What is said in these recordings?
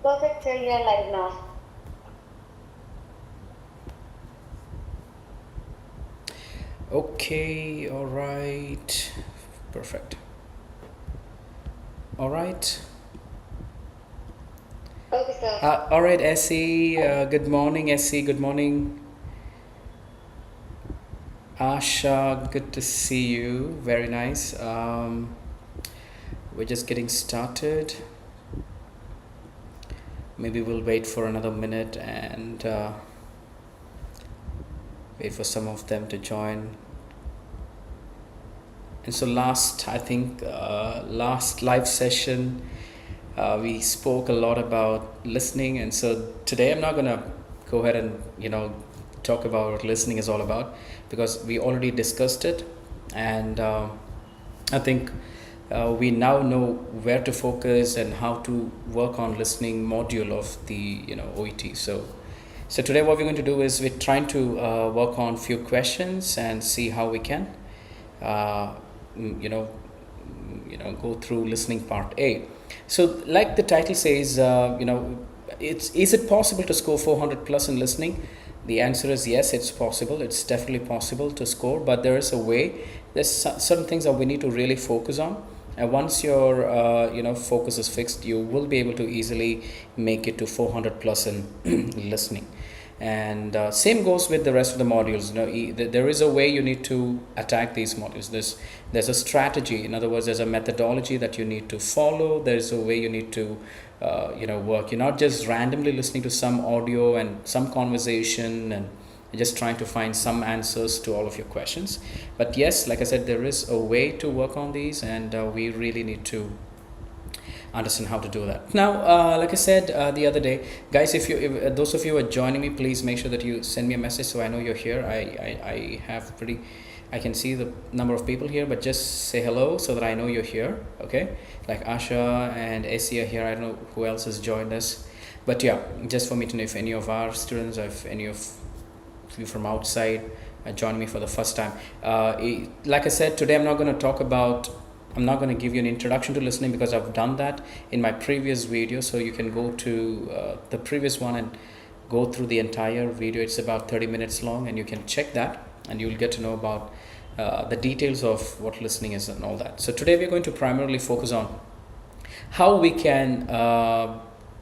Perfect, sir. You are live now. Okay, all right, perfect. All right. Okay, sir. All right, Essie. Good morning, Essie. Good morning, Asha. Good to see you. Very nice. We're just getting started. Maybe we'll wait for another minute and wait for some of them to join. And so last live session, we spoke a lot about listening, and so today I'm not gonna go ahead and talk about what listening is all about, because we already discussed it, and I think we now know where to focus and how to work on listening module of the OET. So today what we're going to do is we're trying to work on few questions and see how we can uh, go through listening part A. So like the title says, is it possible to score 400 plus in listening? The answer is yes, it's possible. It's definitely possible to score, but there is a way. There's certain things that we need to really focus on. And once your focus is fixed, you will be able to easily make it to 400 plus in listening. And same goes with the rest of the modules. There is a way you need to attack these modules. There's a strategy. In other words, there's a methodology that you need to follow. There's a way you need to work. You're not just randomly listening to some audio and some conversation and just trying to find some answers to all of your questions. But yes, like I said, there is a way to work on these, and we really need to understand how to do that. Now, like I said the other day, guys, if those of you who are joining me, please make sure that you send me a message so I know you're here. I can see the number of people here, but just say hello so that I know you're here. Okay, like Asha and Essie are here. I don't know who else has joined us, but yeah, just for me to know if any of our students or if any of you from outside join me for the first time. Like I said, today I'm not going to give you an introduction to listening, because I've done that in my previous video. So you can go to the previous one and go through the entire video. It's about 30 minutes long, and you can check that and you'll get to know about the details of what listening is and all that. So today we're going to primarily focus on how we can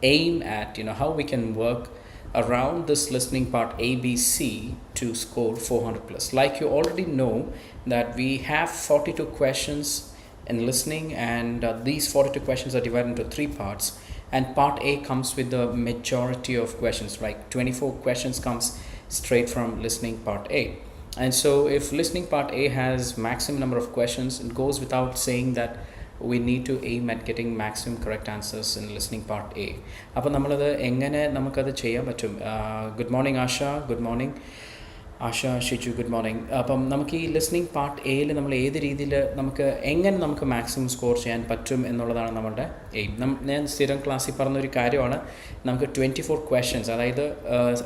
aim at, how we can work around this listening part ABC to score 400 plus. Like you already know that we have 42 questions in listening, and these 42 questions are divided into 3 parts, and part A comes with the majority of questions. Like 24 questions comes straight from listening part A. And so if listening part A has maximum number of questions, it goes without saying that we need to aim at getting maximum correct answers in listening part A. അപ്പോൾ നമ്മളത് എങ്ങനെ നമുക്കത് ചെയ്യാൻ പറ്റും? Good morning Asha. Good morning Asha. Shiju, good morning. അപ്പം നമുക്ക് ഈ listening part എയിൽ നമ്മൾ ഏത് രീതിയിൽ എങ്ങനെ നമുക്ക് മാക്സിമം സ്കോർ ചെയ്യാൻ പറ്റും എന്നുള്ളതാണ് നമ്മളുടെ എയിം. ഞാൻ സ്ഥിരം ക്ലാസ്സിൽ പറഞ്ഞൊരു കാര്യമാണ്, നമുക്ക് 24 ക്വസ്റ്റ്യൻസ്, അതായത്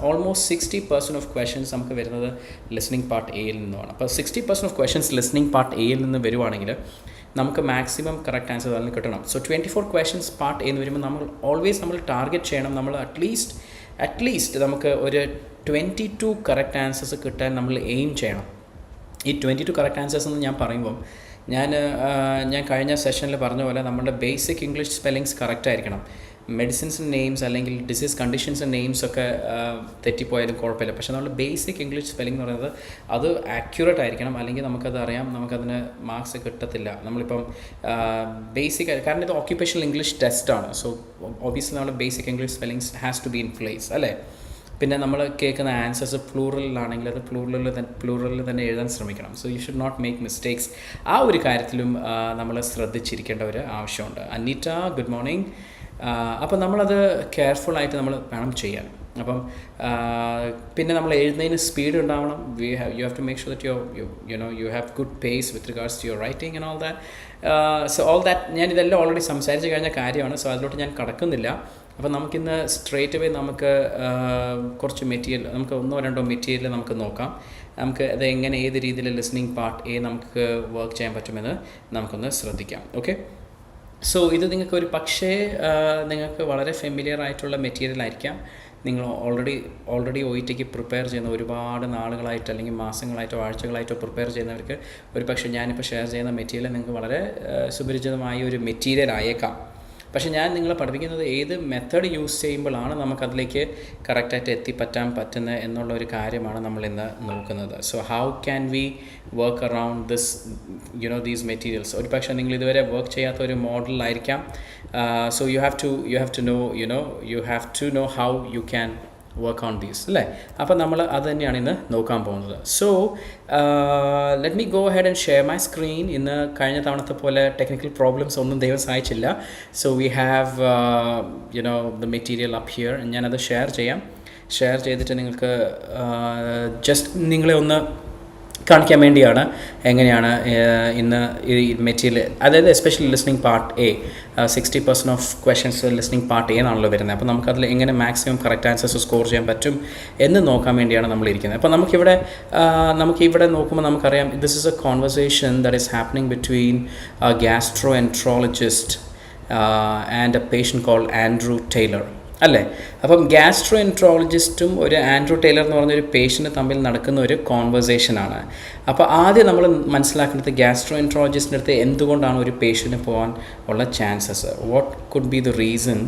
ഓൾമോസ്റ്റ് 60% ഓഫ് ക്വസ്റ്റ്യൻസ് നമുക്ക് വരുന്നത് ലിസ്ണിംഗ് പാർട്ട് എയിൽ നിന്നുമാണ്. അപ്പോൾ 60% ഓഫ് ക്വസ്റ്റ്യൻസ് ലിസ്ണിംഗ് പാർട്ട് എയിൽ നിന്ന് വരുവാണെങ്കിൽ നമുക്ക് മാക്സിമം കറക്റ്റ് ആൻസർ അതിന് കിട്ടണം. സോ 24 ക്വസ്റ്റ്യൻസ് പാർട്ട് എന്ന് വരുമ്പോൾ നമ്മൾ ടാർഗറ്റ് ചെയ്യണം. നമ്മൾ അറ്റ്ലീസ്റ്റ് നമുക്ക് ഒരു 22 കറക്റ്റ് ആൻസേഴ്സ് കിട്ടാൻ നമ്മൾ എയിം ചെയ്യണം. ഈ 22 കറക്റ്റ് ആൻസേഴ്സ് എന്ന് ഞാൻ പറയുമ്പം ഞാൻ കഴിഞ്ഞ സെഷനിൽ പറഞ്ഞ പോലെ നമ്മുടെ ബേസിക് ഇംഗ്ലീഷ് സ്പെല്ലിങ്സ് കറക്റ്റ് ആയിരിക്കണം. മെഡിസിൻസിൻ്റെ നെയിംസ് അല്ലെങ്കിൽ ഡിസീസ് കണ്ടീഷൻസിൻ്റെ നെയിംസ് ഒക്കെ തെറ്റിപ്പോയാലും കുഴപ്പമില്ല. പക്ഷേ നമ്മൾ ബേസിക് ഇംഗ്ലീഷ് സ്പെല്ലിംഗ് എന്ന് പറയുന്നത് അത് ആക്യുറേറ്റ് ആയിരിക്കണം, അല്ലെങ്കിൽ നമുക്കത് അറിയാം, നമുക്കതിന് മാർക്സ് കിട്ടത്തില്ല. നമ്മളിപ്പം ബേസിക്, കാരണം ഇത് ഓക്യുപ്പേഷണൽ ഇംഗ്ലീഷ് ടെസ്റ്റാണ്. സോ ഒബിയസ്ലി നമ്മൾ basic English spellings has to be in place, അല്ലേ? പിന്നെ നമ്മൾ കേൾക്കുന്ന ആൻസേഴ്സ് പ്ലൂറലിലാണെങ്കിൽ അത് പ്ലൂറലിൽ തന്നെ എഴുതാൻ ശ്രമിക്കണം. So you should not make mistakes. ആ ഒരു കാര്യത്തിലും നമ്മൾ ശ്രദ്ധിച്ചിരിക്കേണ്ട ഒരു ആവശ്യമുണ്ട്. Anita, good morning. അപ്പം നമ്മളത് കെയർഫുള്ളായിട്ട് നമ്മൾ വേണം ചെയ്യാൻ. അപ്പം പിന്നെ നമ്മൾ എഴുതുന്നതിന് സ്പീഡ് ഉണ്ടാവണം. You have to make sure that you have good pace with regards to your writing and all that. So all that ഞാനിതെല്ലാം ഓൾറെഡി സംസാരിച്ച് കഴിഞ്ഞ കാര്യമാണ്. സോ അതിലോട്ട് ഞാൻ കടക്കുന്നില്ല. അപ്പോൾ നമുക്കിന്ന് സ്ട്രേറ്റ് അവേ നമുക്ക് കുറച്ച് മെറ്റീരിയൽ, നമുക്ക് 1-2 മെറ്റീരിയൽ നമുക്ക് നോക്കാം. നമുക്ക് അത് എങ്ങനെ ഏത് രീതിയിൽ ലിസ്ണിംഗ് പാർട്ട് എ നമുക്ക് വർക്ക് ചെയ്യാൻ പറ്റുമെന്ന് നമുക്കൊന്ന് ശ്രദ്ധിക്കാം. ഓക്കെ, സോ ഇത് നിങ്ങൾക്ക് ഒരു പക്ഷേ നിങ്ങൾക്ക് വളരെ ഫെമിലിയർ ആയിട്ടുള്ള മെറ്റീരിയൽ ആയിരിക്കാം. നിങ്ങൾ already O E tick prepare ചെയ്യുന്ന ഒരുപാട് നാളുകളായിട്ട് അല്ലെങ്കിൽ മാസങ്ങളായിട്ടോ ആഴ്ചകളായിട്ടോ പ്രിപ്പയർ ചെയ്യുന്നവർക്ക് ഒരു പക്ഷേ ഞാനിപ്പോൾ ഷെയർ ചെയ്യുന്ന മെറ്റീരിയൽ നിങ്ങൾക്ക് വളരെ സുപരിചിതമായ ഒരു മെറ്റീരിയൽ ആയേക്കാം. പക്ഷേ ഞാൻ നിങ്ങളെ പഠിപ്പിക്കുന്നത് ഏത് മെത്തേഡ് യൂസ് ചെയ്യുമ്പോഴാണ് നമുക്കതിലേക്ക് കറക്റ്റായിട്ട് എത്തിപ്പറ്റാൻ പറ്റുന്നത് എന്നുള്ള ഒരു കാര്യമാണ് നമ്മളിന്ന് നോക്കുന്നത്. So how can we work around this these materials. ഒരു പക്ഷേ നിങ്ങൾ ഇതുവരെ വർക്ക് ചെയ്യാത്ത ഒരു മോഡലായിരിക്കാം. So you have to know how you can work on these അല്ലേ. അപ്പോൾ നമ്മൾ അത് തന്നെയാണ് ഇന്ന് നോക്കാൻ പോകുന്നത്. So let me go head and share my screen. ഇന്ന് കഴിഞ്ഞ തവണത്തെ പോലെ ടെക്നിക്കൽ പ്രോബ്ലംസ് ഒന്നും ദൈവം സഹായിച്ചില്ല. So we have the material up here. ഞാനത് ഷെയർ ചെയ്തിട്ട് നിങ്ങൾക്ക് ജസ്റ്റ് നിങ്ങളെ ഒന്ന് കാണിക്കാൻ വേണ്ടിയാണ് എങ്ങനെയാണ് ഇന്ന് ഈ മെറ്റീരിയൽ, അതായത് especially listening part A 60% of questions listening part A എന്നാണല്ലോ വരുന്നത്. അപ്പോൾ നമുക്കതിൽ എങ്ങനെ മാക്സിമം കറക്റ്റ് ആൻസേഴ്സ് സ്കോർ ചെയ്യാൻ പറ്റും എന്ന് നോക്കാൻ വേണ്ടിയാണ് നമ്മളിരിക്കുന്നത്. അപ്പോൾ നമുക്കിവിടെ നോക്കുമ്പോൾ നമുക്കറിയാം this is a conversation that is happening between gastroenterologist and a patient called Andrew Tyler അല്ലേ. അപ്പം ഗ്യാസ്ട്രോ എൻട്രോളജിസ്റ്റും ഒരു ആൻഡ്രൂ ടൈലർ എന്ന് പറഞ്ഞൊരു പേഷ്യൻ്റ് തമ്മിൽ നടക്കുന്ന ഒരു കോൺവെർസേഷനാണ്. അപ്പോൾ ആദ്യം നമ്മൾ മനസ്സിലാക്കേണ്ടത് ഗ്യാസ്ട്രോ എൻട്രോളജിസ്റ്റിൻ്റെ അടുത്ത് എന്തുകൊണ്ടാണ് ഒരു പേഷ്യൻറ്റിന് പോകാൻ ഉള്ള chances. What could be the reason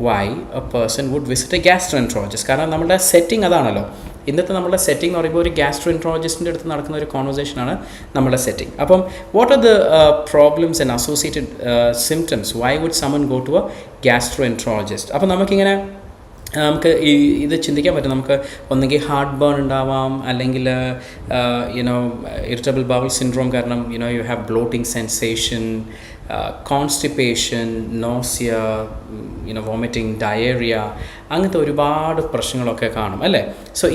why a person would visit a gastroenterologist. കാരണം നമ്മുടെ സെറ്റിംഗ് അതാണല്ലോ. ഇന്നത്തെ നമ്മുടെ സെറ്റിംഗ് എന്ന് പറയുമ്പോൾ ഒരു ഗ്യാസ്ട്രോ എൻട്രോളജിസ്റ്റിൻ്റെ അടുത്ത് നടക്കുന്ന ഒരു കോൺവെർസേഷനാണ് നമ്മുടെ സെറ്റിംഗ്. അപ്പം what are the problems and associated symptoms why would someone go to a gastroenterologist. അപ്പം നമുക്ക് ഇത് ചിന്തിക്കാൻ പറ്റും. നമുക്ക് ഒന്നുകിൽ ഹാർട്ട് ബേൺ ഉണ്ടാവാം, അല്ലെങ്കിൽ ഇറിറ്റബിൾ ബവൽ സിൻഡ്രോം കാരണം you have bloating sensation, constipation, nausea, vomiting, diarrhoea, അങ്ങനത്തെ ഒരുപാട് പ്രശ്നങ്ങളൊക്കെ കാണും അല്ലേ. സോ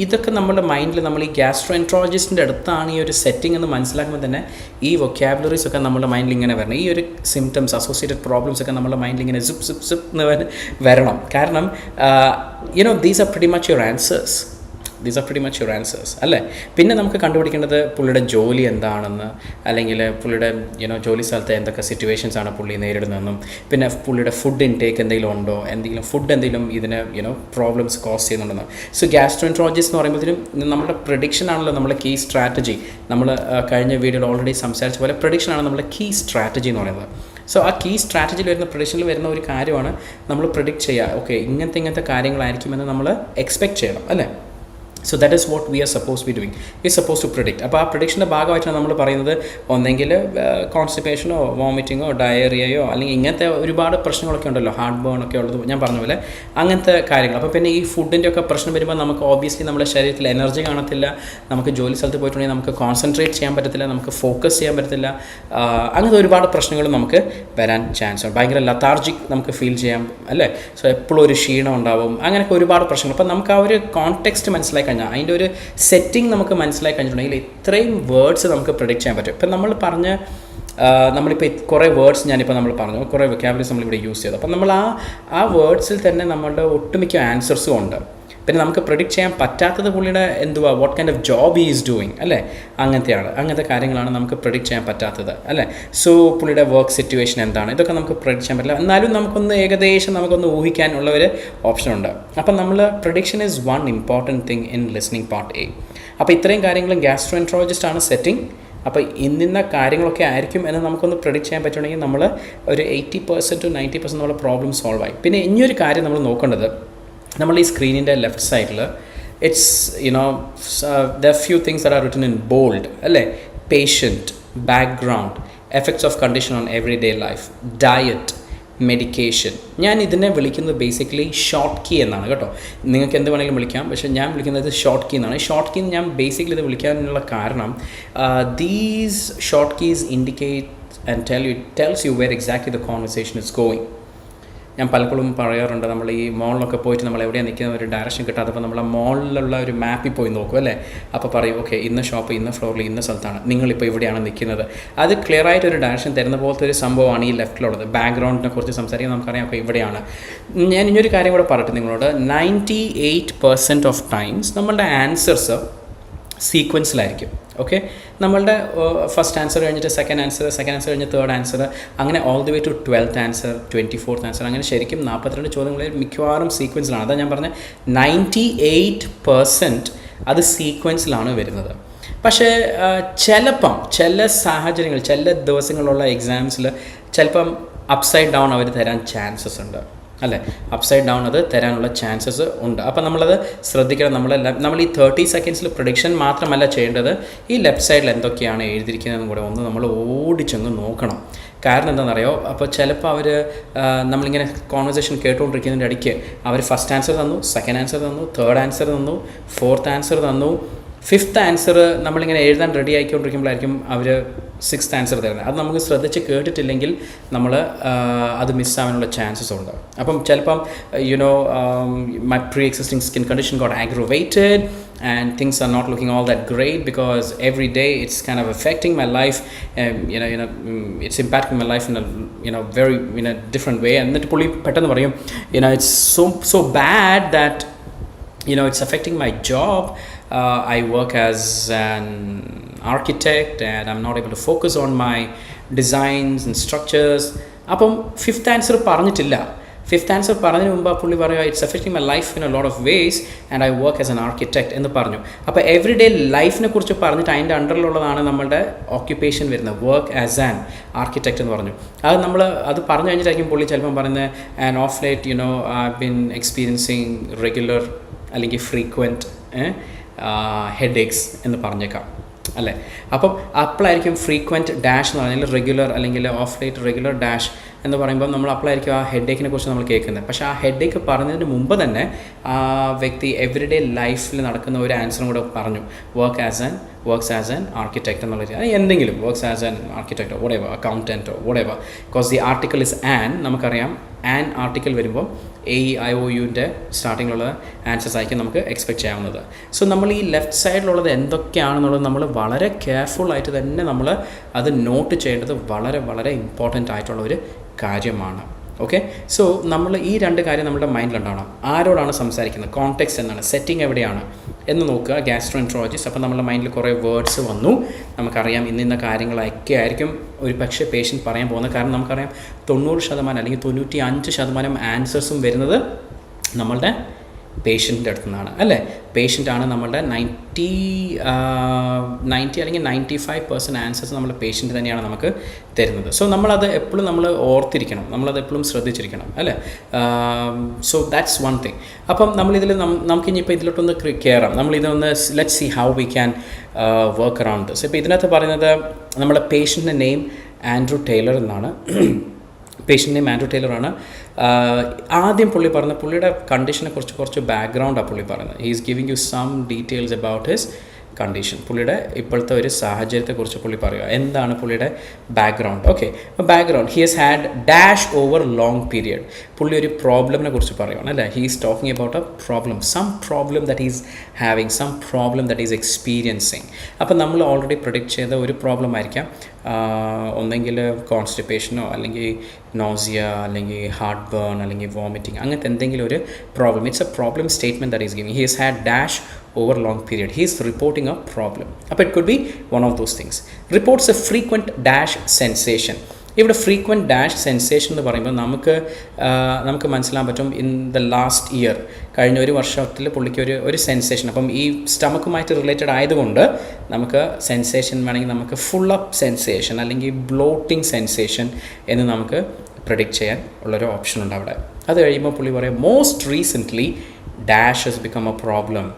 ഇതൊക്കെ നമ്മുടെ മൈൻഡിൽ നമ്മൾ ഈ ഗ്യാസ്ട്രോ എൻട്രോളജിസ്റ്റിൻ്റെ അടുത്താണ് ഈ ഒരു സെറ്റിംഗ് എന്ന് മനസ്സിലാക്കുമ്പോൾ തന്നെ ഈ വൊക്കാബുലറീസ് ഒക്കെ നമ്മുടെ മൈൻഡിൽ ഇങ്ങനെ വരണം. ഈ ഒരു സിംറ്റംസ് അസോസിയേറ്റഡ് പ്രോബ്ലംസ് ഒക്കെ നമ്മുടെ മൈൻഡിൽ ഇങ്ങനെ സിപ്പ് എന്ന് വരണം. കാരണം these are pretty much your answers അല്ലേ. പിന്നെ നമുക്ക് കണ്ടുപിടിക്കേണ്ടത് പുള്ളിയുടെ ജോലി എന്താണെന്ന്, അല്ലെങ്കിൽ പുള്ളിയുടെ ജോലി സ്ഥലത്തെ എന്തൊക്കെ സിറ്റുവേഷൻസ് ആണ് പുള്ളി നേരിടുന്നതെന്നും, പിന്നെ പുള്ളിയുടെ ഫുഡ് ഇൻടേക്ക് എന്തെങ്കിലും ഉണ്ടോ, എന്തെങ്കിലും ഇതിന് പ്രോബ്ലംസ് കോസ് ചെയ്യുന്നുണ്ടെന്ന്. സോ ഗ്യാസ്ട്രോഎൻട്രോളജിസ്റ്റ് എന്ന് പറയുമ്പോഴത്തേനും നമ്മുടെ പ്രഡിക്ഷൻ ആണല്ലോ നമ്മുടെ കീ സ്ട്രാറ്റജി. നമ്മൾ കഴിഞ്ഞ വീഡിയോയിൽ ഓൾറെഡി സംസാരിച്ച പോലെ പ്രഡിക്ഷനാണ് നമ്മുടെ കീ സ്ട്രാറ്റജി എന്ന് പറയുന്നത്. സോ ആ കീ സ്ട്രാറ്റജിയിൽ വരുന്ന പ്രഡിക്ഷനിൽ വരുന്ന ഒരു കാര്യമാണ് നമ്മൾ പ്രിഡിക്റ്റ് ചെയ്യുക. ഓക്കെ, ഇങ്ങനത്തെ കാര്യങ്ങളായിരിക്കുമെന്ന് നമ്മൾ എക്സ്പെക്റ്റ് ചെയ്യണം അല്ലേ. So that is what we are supposed to be doing. We are supposed to predict. അപ്പോൾ ആ പ്രഡിക്ഷൻ്റെ ഭാഗമായിട്ടാണ് നമ്മൾ പറയുന്നത് ഒന്നെങ്കിൽ കോൺസ്റ്റിപ്പേഷനോ വോമിറ്റിങ്ങോ ഡയറിയയോ അല്ലെങ്കിൽ ഇങ്ങനത്തെ ഒരുപാട് പ്രശ്നങ്ങളൊക്കെ ഉണ്ടല്ലോ, ഹാർട്ട് ബേൺ ഒക്കെ ഉള്ളത് ഞാൻ പറഞ്ഞ പോലെ അങ്ങനത്തെ കാര്യങ്ങൾ. അപ്പോൾ പിന്നെ ഈ ഫുഡിൻ്റെ ഒക്കെ പ്രശ്നം വരുമ്പോൾ നമുക്ക് ഓബ്വിയസ്ലി നമ്മുടെ ശരീരത്തിൽ എനർജി കാണത്തില്ല, നമുക്ക് ജോലി സ്ഥലത്ത് പോയിട്ടുണ്ടെങ്കിൽ നമുക്ക് കോൺസെൻട്രേറ്റ് ചെയ്യാൻ പറ്റത്തില്ല, നമുക്ക് ഫോക്കസ് ചെയ്യാൻ പറ്റത്തില്ല, അങ്ങനത്തെ ഒരുപാട് പ്രശ്നങ്ങൾ നമുക്ക് വരാൻ ചാൻസ് ഉണ്ട്. ഭയങ്കര ലത്താർജിക് നമുക്ക് ഫീൽ ചെയ്യാം അല്ലേ. സോ എപ്പോഴും ഒരു ക്ഷീണം ഉണ്ടാവും, അങ്ങനെയൊക്കെ ഒരുപാട് പ്രശ്നങ്ങൾ. അപ്പോൾ നമുക്ക് ആ ഒരു കോൺടെക്സ്റ്റ് മനസ്സിലാക്കി കഴിഞ്ഞാൽ, അതിൻ്റെ ഒരു സെറ്റിംഗ് നമുക്ക് മനസ്സിലാക്കി കഴിഞ്ഞിട്ടുണ്ടെങ്കിൽ ഇത്രയും വേർഡ്സ് നമുക്ക് പ്രെഡിക്റ്റ് ചെയ്യാൻ പറ്റും. ഇപ്പം നമ്മളിപ്പോൾ കുറേ വേർഡ്സ് നമ്മൾ പറഞ്ഞു, കുറേ വൊക്കാബുലറീസ് നമ്മളിവിടെ യൂസ് ചെയ്തു. അപ്പം നമ്മൾ ആ വേർഡ്സിൽ തന്നെ നമ്മളുടെ ഒട്ടുമിക്ക ആൻസേഴ്സും ഉണ്ട്. പിന്നെ നമുക്ക് പ്രെഡിക്റ്റ് ചെയ്യാൻ പറ്റാത്തത് പുള്ളിയുടെ what kind of job he is doing അല്ലേ, അങ്ങനത്തെ കാര്യങ്ങളാണ് നമുക്ക് പ്രെഡിക്റ്റ് ചെയ്യാൻ പറ്റാത്തത് അല്ലേ. സോ പുള്ളിയുടെ വർക്ക് സിറ്റുവേഷൻ എന്താണ്, ഇതൊക്കെ നമുക്ക് പ്രെഡിക്റ്റ് ചെയ്യാൻ പറ്റില്ല. എന്നാലും നമുക്കൊന്ന് ഊഹിക്കാനുള്ള ഒരു ഓപ്ഷൻ ഉണ്ട്. അപ്പം prediction is one important thing in listening part A. അപ്പോൾ ഇത്രയും കാര്യങ്ങളും ഗ്യാസ്ട്രോഎൻട്രോളജിസ്റ്റ് ആണ് സെറ്റിംഗ്. അപ്പോൾ ഇന്ന കാര്യങ്ങളൊക്കെ ആയിരിക്കും എന്ന് നമുക്കൊന്ന് പ്രെഡിക്റ്റ് ചെയ്യാൻ പറ്റുകയാണെങ്കിൽ നമ്മൾ ഒരു 80% to 90% നമ്മുടെ പ്രോബ്ലം സോൾവ് ആയി. പിന്നെ ഇനിയൊരു കാര്യം നമ്മൾ നോക്കേണ്ടത്, നമ്മൾ ഈ സ്ക്രീനിൻ്റെ ലെഫ്റ്റ് സൈഡിൽ there are few things that are written in bold അല്ലേ. patient, background, effects of condition on everyday life, diet, medication. ഞാൻ ഇതിനെ വിളിക്കുന്നത് ബേസിക്കലി ഷോർട്ട് കീ എന്നാണ് കേട്ടോ. നിങ്ങൾക്ക് എന്ത് വേണമെങ്കിലും വിളിക്കാം, പക്ഷേ ഞാൻ വിളിക്കുന്നത് ഷോർട്ട് കീ എന്നാണ്. ഷോർട്ട് കീ ഞാൻ ബേസിക്കലി ഇത് വിളിക്കാനുള്ള കാരണം these short keys indicate and tells you where exactly the conversation is going. ഞാൻ പലപ്പോഴും പറയാറുണ്ട്, നമ്മൾ ഈ മോളിലൊക്കെ പോയിട്ട് നമ്മൾ എവിടെയാണ് നിൽക്കുന്ന ഒരു ഡയറക്ഷൻ കിട്ടാത്തപ്പോൾ നമ്മൾ ആ മോളിലുള്ള ഒരു മാപ്പിൽ പോയി നോക്കും അല്ലേ. അപ്പോൾ പറയും ഓക്കെ ഇന്ന ഷോപ്പ് ഇന്ന ഫ്ലോറിൽ ഇന്ന സ്ഥലത്താണ്, നിങ്ങളിപ്പോൾ ഇവിടെയാണ് നിൽക്കുന്നത്. അത് ക്ലിയർ ആയിട്ട് ഒരു ഡയറക്ഷൻ തരുന്ന പോലത്തെ ഒരു സംഭവമാണ് ഈ ലെഫ്റ്റിലുള്ളത്. ബാക്ക്ഗ്രൗണ്ടിനെ കുറിച്ച് സംസാരിക്കാൻ നമുക്കറിയാം അപ്പോൾ ഇവിടെയാണ്. ഞാൻ ഇനിയൊരു കാര്യം കൂടെ പറയട്ടെ നിങ്ങളോട്. 98% ഓഫ് ടൈംസ് നമ്മളുടെ ആൻസേഴ്സ് സീക്വൻസിലായിരിക്കും. ഓക്കെ, നമ്മളുടെ ഫസ്റ്റ് ആൻസർ കഴിഞ്ഞിട്ട് സെക്കൻഡ് ആൻസർ കഴിഞ്ഞ് തേർഡ് ആൻസർ, അങ്ങനെ all the way to 12th answer, 24th answer, അങ്ങനെ ശരിക്കും 42 ചോദ്യങ്ങളിൽ മിക്കവാറും സീക്വൻസിലാണ്. അതാണ് ഞാൻ പറഞ്ഞത് 98% അത് സീക്വൻസിലാണ് വരുന്നത്. പക്ഷേ ചിലപ്പം ചില സാഹചര്യങ്ങൾ, ചില ദിവസങ്ങളുള്ള എക്സാംസിൽ ചിലപ്പം അപ്സൈഡ് ഡൗൺ അവർ തരാൻ ചാൻസസ് ഉണ്ട്, അല്ലേ? അപ്സൈഡ് ഡൗൺ അത് തരാനുള്ള ചാൻസസ് ഉണ്ട്. അപ്പോൾ നമ്മളത് ശ്രദ്ധിക്കണം. നമ്മൾ ഈ 30 സെക്കൻഡ്സിൽ പ്രൊഡിക്ഷൻ മാത്രമല്ല ചെയ്യേണ്ടത്, ഈ ലെഫ്റ്റ് സൈഡിൽ എന്തൊക്കെയാണ് എഴുതിയിരിക്കുന്നതെന്നും കൂടെ ഒന്ന് നമ്മൾ ഓടിച്ചങ്ങ് നോക്കണം. കാരണം എന്താണെന്നറിയോ, അപ്പോൾ ചിലപ്പോൾ അവർ നമ്മളിങ്ങനെ കോൺവെർസേഷൻ കേട്ടുകൊണ്ടിരിക്കുന്നതിൻ്റെ ഇടയ്ക്ക് അവർ ഫസ്റ്റ് ആൻസർ തന്നു, സെക്കൻഡ് ആൻസർ തന്നു, തേർഡ് ആൻസർ തന്നു, ഫോർത്ത് ആൻസർ തന്നു, ഫിഫ്ത്ത് ആൻസർ നമ്മളിങ്ങനെ എഴുതാൻ റെഡി ആയിക്കൊണ്ടിരിക്കുമ്പോഴായിരിക്കും അവർ സിക്സ്ത് ആൻസർ തരുന്നത്. അത് നമുക്ക് ശ്രദ്ധിച്ച് കേട്ടിട്ടില്ലെങ്കിൽ നമ്മൾ അത് മിസ്സാവാനുള്ള ചാൻസസ് ഉണ്ട്. അപ്പം ചിലപ്പം my pre existing skin condition got aggravated and things are not looking all that great because every day it's kind of affecting my life, it's impacting my life in a very different way. എന്നിട്ട് പുള്ളി പെട്ടെന്ന് പറയും it's so bad that it's affecting my job. I work as an architect and I'm not able to focus on my designs and structures. അപ്പം fifth answer പറഞ്ഞിട്ടില്ല. Fifth answer പറഞ്ഞതിന് മുമ്പ് പുള്ളി പറയുക it's affecting my life in a lot of ways and I work as an architect എന്ന് പറഞ്ഞു. അപ്പോൾ every day ലൈഫിനെ കുറിച്ച് പറഞ്ഞിട്ട് അതിൻ്റെ അണ്ടറിലുള്ളതാണ് നമ്മളുടെ ഓക്യുപ്പേഷൻ വരുന്നത്, വർക്ക് ആസ് ആൻ ആർക്കിടെക്ട് എന്ന് പറഞ്ഞു. അത് പറഞ്ഞു കഴിഞ്ഞിട്ടായിരിക്കും പുള്ളി ചിലപ്പം പറയുന്നത് and of late I been experiencing regular അല്ലെങ്കിൽ ഫ്രീക്വൻറ്റ് ഹെഡേക്സ് എന്ന് പറഞ്ഞേക്കാം, അല്ലേ? അപ്പം അപ്പോഴായിരിക്കും ഫ്രീക്വൻറ്റ് ഡാഷ് എന്ന് പറഞ്ഞാൽ റെഗുലർ അല്ലെങ്കിൽ ഓഫ് ലേറ്റ് റെഗുലർ ഡാഷ് എന്ന് പറയുമ്പോൾ നമ്മൾ അപ്പോഴായിരിക്കും ആ ഹെഡേക്കിനെ കുറിച്ച് നമ്മൾ കേൾക്കുന്നത്. പക്ഷേ ആ ഹെഡേക്ക് പറഞ്ഞതിന് മുമ്പ് തന്നെ ആ വ്യക്തി എവറിഡേ ലൈഫിൽ നടക്കുന്ന ഒരു ആൻസറും കൂടെ പറഞ്ഞു, വർക്ക്സ് ആസ് ആൻ ആർക്കിടെക്ട് എന്നുള്ളത്. എന്തെങ്കിലും വർക്ക്സ് ആസ് ആൻ ആർക്കിടെക്റ്റോ വോട്ടെവർ, അക്കൗണ്ടൻറ്റോ whatever, because the article is നമുക്കറിയാം ആൻ ആർട്ടിക്കിൾ വരുമ്പോൾ AEIOUൻ്റെ സ്റ്റാർട്ടിങ്ങിലുള്ള ആൻസേഴ്സ് ആയിരിക്കും നമുക്ക് എക്സ്പെക്റ്റ് ചെയ്യാവുന്നത്. സോ നമ്മൾ ഈ ലെഫ്റ്റ് സൈഡിലുള്ളത് എന്തൊക്കെയാണെന്നുള്ളത് നമ്മൾ വളരെ കെയർഫുള്ളായിട്ട് തന്നെ നമ്മൾ അത് നോട്ട് ചെയ്യേണ്ടത് വളരെ വളരെ ഇമ്പോർട്ടൻ്റ് ആയിട്ടുള്ള ഒരു കാര്യമാണ്. ഓക്കെ, സോ നമ്മൾ ഈ രണ്ട് കാര്യം നമ്മുടെ മൈൻഡിലുണ്ടാവണം. ആരോടാണ് സംസാരിക്കുന്നത്, കോണ്ടെക്സ്റ്റ് എന്താണ്, സെറ്റിംഗ് എവിടെയാണ് എന്ന് നോക്കുക. ഗ്യാസ്ട്രോഎൻട്രോളജിസ്റ്റ്, അപ്പോൾ നമ്മുടെ മൈൻഡിൽ കുറേ വേർഡ്സ് വന്നു, നമുക്കറിയാം ഇന്ന കാര്യങ്ങളൊക്കെ ആയിരിക്കും ഒരു പക്ഷേ പേഷ്യൻ്റ് പറയാൻ പോകുന്നത്. കാരണം നമുക്കറിയാം 90% അല്ലെങ്കിൽ 95% ആൻസേഴ്സും വരുന്നത് നമ്മളുടെ പേഷ്യൻറ്റിൻ്റെ അടുത്തു നിന്നാണ്, അല്ലേ? പേഷ്യൻ്റാണ് നമ്മളുടെ 90 അല്ലെങ്കിൽ 95% ആൻസേഴ്സ് നമ്മുടെ പേഷ്യൻ്റ് തന്നെയാണ് നമുക്ക് തരുന്നത്. സോ നമ്മളത് എപ്പോഴും നമ്മൾ ഓർത്തിരിക്കണം, നമ്മളത് എപ്പോഴും ശ്രദ്ധിച്ചിരിക്കണം, അല്ലേ? So that's one thing. അപ്പം നമ്മളിതിൽ നമുക്കിനിയിപ്പോൾ ഇതിലോട്ടൊന്ന് കയറാം. നമ്മളിതൊന്ന് let's see how we can work around this. ഇപ്പോൾ ഇതിനകത്ത് പറയുന്നത് നമ്മുടെ പേഷ്യൻ്റെ നെയിം ആൻഡ്രൂ ടൈലർ എന്നാണ്. പേഷ്യൻ്റ് നെയിം ആൻഡ്രൂ ടൈലറാണ്. ആദ്യം പുള്ളിയുടെ കണ്ടീഷനെ കുറിച്ച് കുറച്ച് ബാക്ക്ഗ്രൗണ്ടാണ് പുള്ളി പറയുന്നത്. He is giving you some details about his condition. പുള്ളിയുടെ ഇപ്പോഴത്തെ ഒരു സാഹചര്യത്തെക്കുറിച്ച് പുള്ളി പറയുക. എന്താണ് പുള്ളിയുടെ background? Okay, background, he has had dash over long period. പുള്ളി ഒരു പ്രോബ്ലമിനെ കുറിച്ച് പറയുകയാണ്, അല്ലേ? He is talking about a problem, some problem that is having, some problem that is experiencing. അപ്പം നമ്മൾ ഓൾറെഡി പ്രിഡിക്റ്റ് ചെയ്ത ഒരു പ്രോബ്ലം ആയിരിക്കാം, ഒന്നെങ്കിൽ കോൺസ്റ്റിപ്പേഷനോ അല്ലെങ്കിൽ നോസിയ അല്ലെങ്കിൽ ഹാർട്ട് ബേൺ അല്ലെങ്കിൽ വോമിറ്റിംഗ്, അങ്ങനത്തെ എന്തെങ്കിലും ഒരു problem. It's A problem statement that is giving. He has had dash over long period. He is reporting a problem. Appo it could be one of those things. Reports a frequent dash sensation. ഇവിടെ frequent dash sensation എന്ന് പറയുമ്പോൾ നമുക്ക് മനസ്സിലാൻ പറ്റും in the last year, കഴിഞ്ഞ ഒരു വർഷത്തിൽ പുള്ളിക്ക് ഒരു സെൻസേഷൻ. അപ്പം ഈ സ്റ്റമക്കുമായിട്ട് റിലേറ്റഡ് ആയതുകൊണ്ട് നമുക്ക് സെൻസേഷൻ വേണമെങ്കിൽ നമുക്ക് ഫുൾ അപ്പ് സെൻസേഷൻ അല്ലെങ്കിൽ ബ്ലോട്ടിംഗ് സെൻസേഷൻ എന്ന് നമുക്ക് പ്രെഡിക്റ്റ് ചെയ്യാൻ ഉള്ളൊരു ഓപ്ഷൻ ഉണ്ട് അവിടെ. അത് കഴിയുമ്പോൾ പുള്ളി പറയും most recently dash has become a problem.